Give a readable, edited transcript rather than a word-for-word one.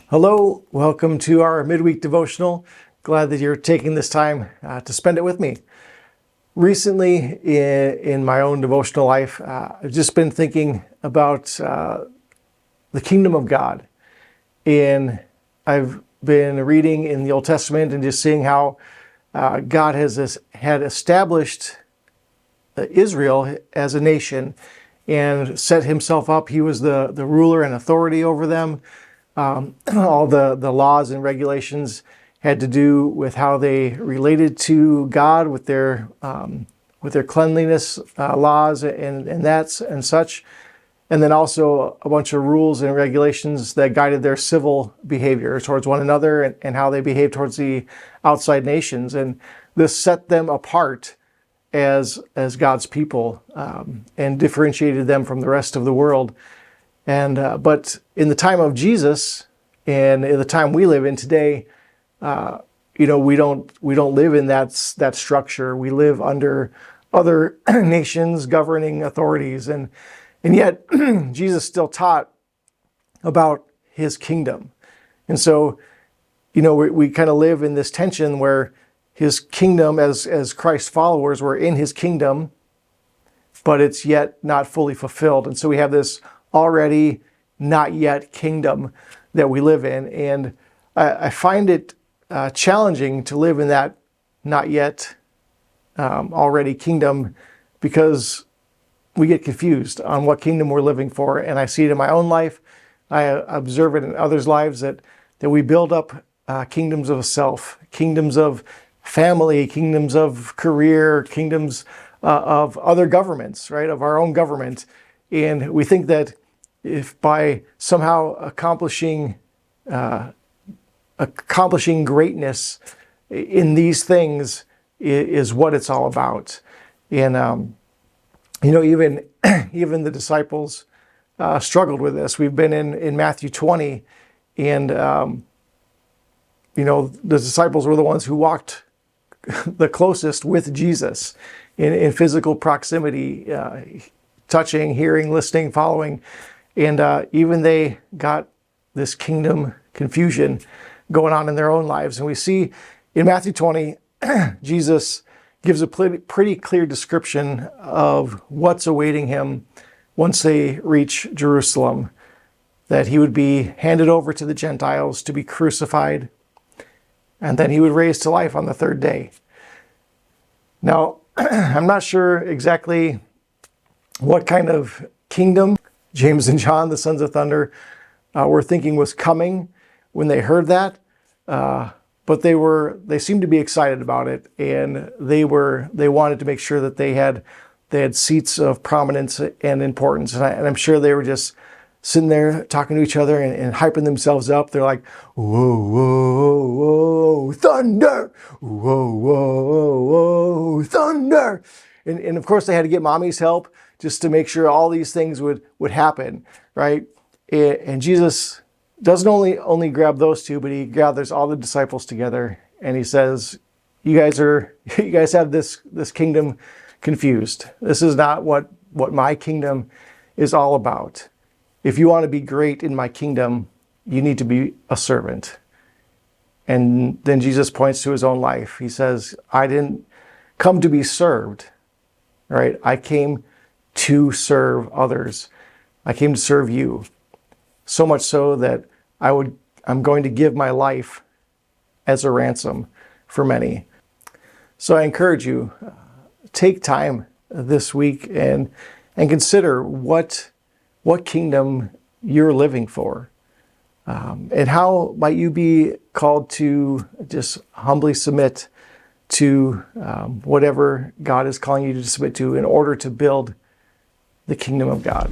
Hello, welcome to our midweek devotional. Glad that you're taking this time to spend it with me. Recently, in my own devotional life, I've just been thinking about the kingdom of God. And I've been reading in the Old Testament and just seeing how God had established Israel as a nation and set himself up. He was the ruler and authority over them. All the laws and regulations had to do with how they related to God with their cleanliness laws and such. And then also a bunch of rules and regulations that guided their civil behavior towards one another and how they behaved towards the outside nations. And this set them apart as God's people and differentiated them from the rest of the world. And but in the time of Jesus and in the time we live in today, we don't live in that structure. We live under other nations, governing authorities, and yet Jesus still taught about his kingdom. And so, we kind of live in this tension where his kingdom, as Christ's followers, we're in his kingdom, but it's yet not fully fulfilled. And so we have this already not yet kingdom that we live in. And I find it challenging to live in that not yet already kingdom, because we get confused on what kingdom we're living for. And I see it in my own life. I observe it in others' lives that we build up kingdoms of self, kingdoms of family, kingdoms of career, kingdoms of other governments, right? Of our own government. And we think that if by somehow accomplishing greatness in these things is what it's all about. And even the disciples struggled with this. We've been in Matthew 20, and the disciples were the ones who walked the closest with Jesus in physical proximity, touching, hearing, listening, following. And even they got this kingdom confusion going on in their own lives. And we see in Matthew 20, Jesus gives a pretty clear description of what's awaiting him once they reach Jerusalem, that he would be handed over to the Gentiles to be crucified, and then he would raise to life on the third day. Now, I'm not sure exactly what kind of kingdom James and John, the sons of thunder, were thinking was coming when they heard that. But they seemed to be excited about it, and they wanted to make sure that they had seats of prominence and importance. And I'm sure they were just sitting there talking to each other and hyping themselves up. They're like, whoa, whoa, whoa, thunder! Whoa, whoa, whoa, thunder! And of course they had to get mommy's help just to make sure all these things would happen, right? And Jesus doesn't only grab those two, but he gathers all the disciples together and he says, you guys have this kingdom confused. This is not what my kingdom is all about. If you want to be great in my kingdom, you need to be a servant. And then Jesus points to his own life. He says, I didn't come to be served, right? I came to serve others. I came to serve you. So much so that I'm going to give my life as a ransom for many. So I encourage you, take time this week and consider what kingdom you're living for. And how might you be called to just humbly submit to whatever God is calling you to submit to in order to build the kingdom of God.